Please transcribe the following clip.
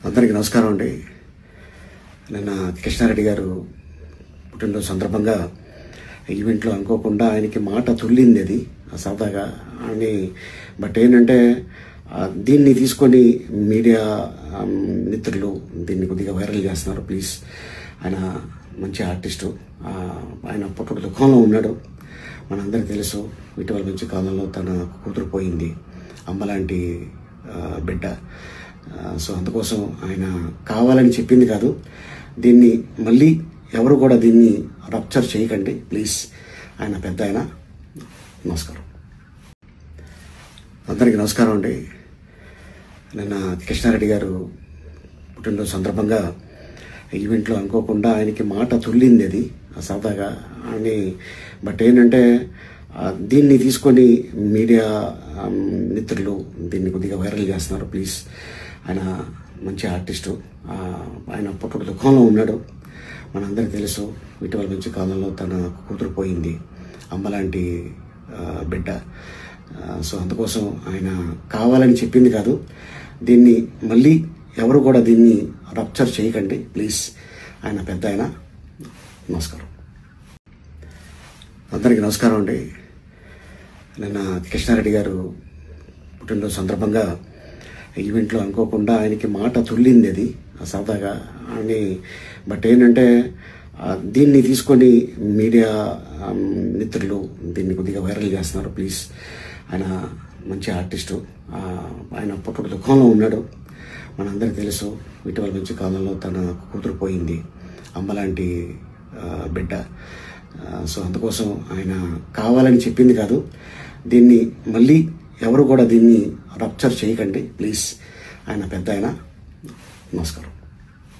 అందరికీ నమస్కారం అండి. నిన్న కృష్ణారెడ్డి గారు పుట్టినరోజు సందర్భంగా ఈవెంట్లో అనుకోకుండా ఆయనకి మాట తుల్లింది. అది సరదాగా అని. బట్ ఏంటంటే దీన్ని తీసుకొని మీడియా మిత్రులు దీన్ని కొద్దిగా వైరల్ చేస్తున్నారు. ప్లీజ్, ఆయన మంచి ఆర్టిస్టు. ఆయన పుట్టుక దుఃఖంలో ఉన్నాడు, మనందరికీ తెలుసు. ఇటీవల మంచి కాలంలో తన కూతురు పోయింది, అమ్మలాంటి బిడ్డ. సో అందుకోసం ఆయన కావాలని చెప్పింది కాదు. దీన్ని మళ్ళీ ఎవరు కూడా దీన్ని రప్చర్ చేయకండి ప్లీజ్. ఆయన పెద్ద ఆయన. నమస్కారం. అందరికీ నమస్కారం అండి. నిన్న కృష్ణారెడ్డి గారు పుట్టినరోజు సందర్భంగా ఈవెంట్లో అనుకోకుండా ఆయనకి మాట తుల్లింది. అది సరదాగా అని. బట్ ఏంటంటే దీన్ని తీసుకొని మీడియా మిత్రులు దీన్ని కొద్దిగా వైరల్ చేస్తున్నారు. ప్లీజ్, ఆయన మంచి ఆర్టిస్టు. ఆయన పుట్టుక దుఃఖంలో ఉన్నాడు, మనందరికీ తెలుసు. ఇటీవల మంచి కాలంలో తన కూతురు పోయింది, అమ్మలాంటి బిడ్డ. సో అందుకోసం ఆయన కావాలని చెప్పింది కాదు. దీన్ని మళ్ళీ ఎవరు కూడా దీన్ని రప్చర్ చేయకండి ప్లీజ్. ఆయన పెద్ద ఆయన. నమస్కారం. అందరికీ నమస్కారం అండి. నిన్న కృష్ణారెడ్డి గారు పుట్టినరోజు సందర్భంగా ఈవెంట్లో అనుకోకుండా ఆయనకి మాట తుల్లింది. అది సరదాగా అని. బట్ ఏంటంటే దీన్ని తీసుకొని మీడియా మిత్రులు దీన్ని కొద్దిగా వైరల్ చేస్తున్నారు. ప్లీజ్, ఆయన మంచి ఆర్టిస్టు. ఆయన పుట్టుక దుఃఖంలో ఉన్నాడు, మనందరికీ తెలుసు. ఇటీవల మంచి కాలంలో తన కూతురు పోయింది, అమ్మలాంటి బిడ్డ. సో అందుకోసం ఆయన కావాలని చెప్పింది కాదు. దీన్ని మళ్ళీ ఎవరు కూడా దీన్ని రప్చర్ చేయకండి ప్లీజ్. ఆయన పెద్ద ఆయన. నమస్కారం.